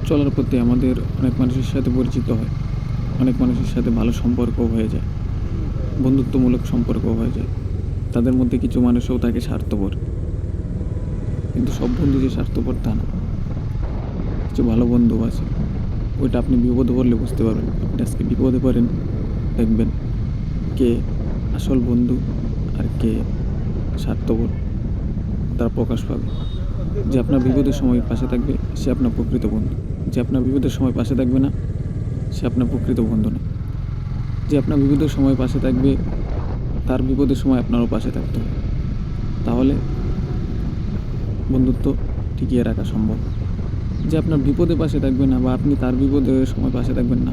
চলার পথে আমাদের অনেক মানুষের সাথে পরিচিত হয়, অনেক মানুষের সাথে ভালো সম্পর্কও হয়ে যায়, বন্ধুত্বমূলক সম্পর্কও হয়ে যায়। তাদের মধ্যে কিছু মানুষও থাকে স্বার্থপর, কিন্তু সব বন্ধু যে স্বার্থপর তা না। কিছু ভালো বন্ধু আছে, ওইটা আপনি বিপদে পড়লে বুঝতে পারবেন। আপনি আজকে বিপদে পড়েন, দেখবেন কে আসল বন্ধু আর কে স্বার্থপর, তার প্রকাশ পাবে। যে আপনার বিপদের সময় পাশে থাকবে সে আপনার প্রকৃত বন্ধু, যে আপনার বিপদের সময় পাশে থাকবে না সে আপনার প্রকৃত বন্ধু না। যে আপনার বিপদের সময় পাশে থাকবে তার বিপদের সময় আপনারও পাশে থাকতে হবে, তাহলে বন্ধুত্ব টিকিয়ে রাখা সম্ভব। যে আপনার বিপদে পাশে থাকবে না বা আপনি তার বিপদের সময় পাশে থাকবেন না,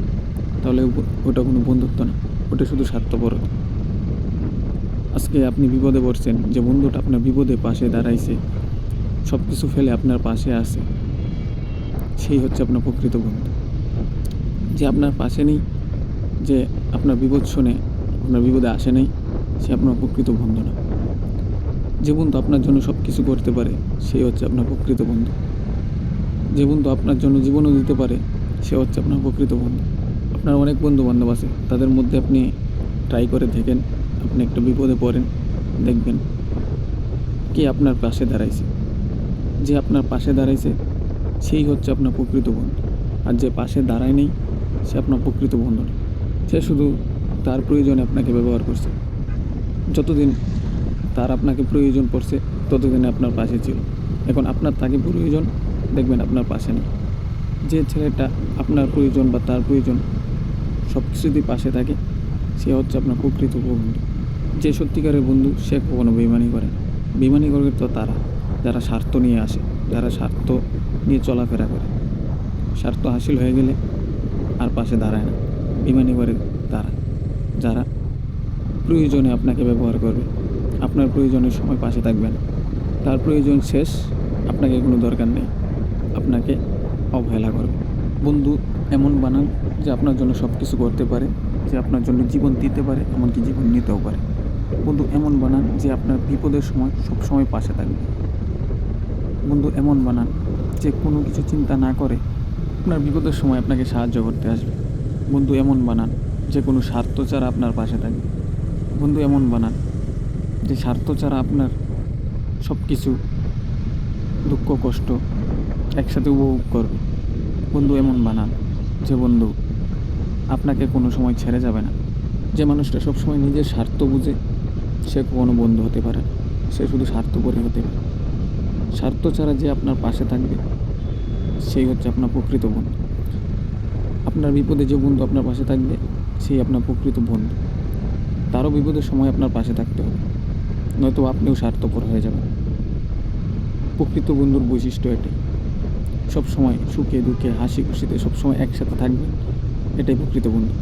তাহলে ওটা কোনো বন্ধুত্ব না, ওটা শুধু স্বার্থপরতা। আজকে আপনি বিপদে পড়ছেন, যে বন্ধুটা আপনার বিপদে পাশে দাঁড়াইছে, সব কিছু ফেলে আপনার পাশে আছে, সেই হচ্ছে আপনার প্রকৃত বন্ধু। যে আপনার পাশে নেই, যে আপনার বিপদ শুনে আপনার বিপদে আসে নাই, সে আপনার প্রকৃত বন্ধু না। যে বন্ধু আপনার জন্য সব কিছু করতে পারে সেই হচ্ছে আপনার প্রকৃত বন্ধু। যে বন্ধু আপনার জন্য জীবনও দিতে পারে সে হচ্ছে আপনার প্রকৃত বন্ধু। আপনার অনেক বন্ধু বান্ধব আছে, তাদের মধ্যে আপনি ট্রাই করে দেখেন, আপনি একটা বিপদে পড়েন, দেখবেন কে আপনার পাশে দাঁড়াইছে। যে আপনার পাশে দাঁড়াইছে সেই হচ্ছে আপনার প্রকৃত বন্ধু। আর যে পাশে দাঁড়ায় নেই সে আপনার প্রকৃত বন্ধু না। সে শুধু তার প্রয়োজনে আপনাকে ব্যবহার করছে। যতদিন তার আপনাকে প্রয়োজন পড়ছে ততদিনে আপনার পাশে ছিল, এখন আপনার তাকে প্রয়োজন, দেখবেন আপনার পাশে নেই। যে ছেলেটা আপনার প্রয়োজন বা তার প্রয়োজন সব কিছুতেই পাশে থাকে সে হচ্ছে আপনার প্রকৃত বন্ধু। যে সত্যিকারের বন্ধু সে কখনো বেইমানি করে না। বেইমানি করে তো তারা যারা স্বার্থ নিয়ে আসে, যারা স্বার্থ নিয়ে চলাফেরা করে, স্বার্থ হাসিল হয়ে গেলে আর পাশে দাঁড়ায় না। বেইমানি করে তারা যারা প্রয়োজনে আপনাকে ব্যবহার করবে, আপনার প্রয়োজনের সময় পাশে থাকবে না, তার প্রয়োজন শেষ, আপনাকে কোনো দরকার নেই, আপনাকে অবহেলা করবে। বন্ধু এমন বানান যে আপনার জন্য সব কিছু করতে পারে, যে আপনার জন্য জীবন দিতে পারে, এমনকি জীবন নিতেও পারে। বন্ধু এমন বানান যে আপনার বিপদের সময় সব সময় পাশে থাকবে। বন্ধু এমন বানান যে কোনো কিছু চিন্তা না করে আপনার বিপদের সময় আপনাকে সাহায্য করতে আসবে। বন্ধু এমন বানান যে কোনো স্বার্থ ছাড়া আপনার পাশে থাকবে। বন্ধু এমন বানান যে স্বার্থ ছাড়া আপনার সব কিছু দুঃখ কষ্ট একসাথে উপভোগ করবে। বন্ধু এমন বানান যে বন্ধু আপনাকে কোনো সময় ছেড়ে যাবে না। যে মানুষটা সবসময় নিজের স্বার্থ বুঝে সে কোনো বন্ধু হতে পারে না, সে শুধু স্বার্থপরই হতে পারে। স্বার্থ ছাড়া যে আপনার পাশে থাকবে সেই হচ্ছে আপনার প্রকৃত বন্ধু। আপনার বিপদে যে বন্ধু আপনার পাশে থাকবে সেই আপনার প্রকৃত বন্ধু। তারও বিপদের সময় আপনার পাশে থাকতে হবে, নয়তো আপনিও স্বার্থপর হয়ে যাবেন। প্রকৃত বন্ধুর বৈশিষ্ট্য এটাই, সবসময় সুখে দুঃখে হাসি খুশিতে সবসময় একসাথে থাকবেন, এটাই প্রকৃত বন্ধু।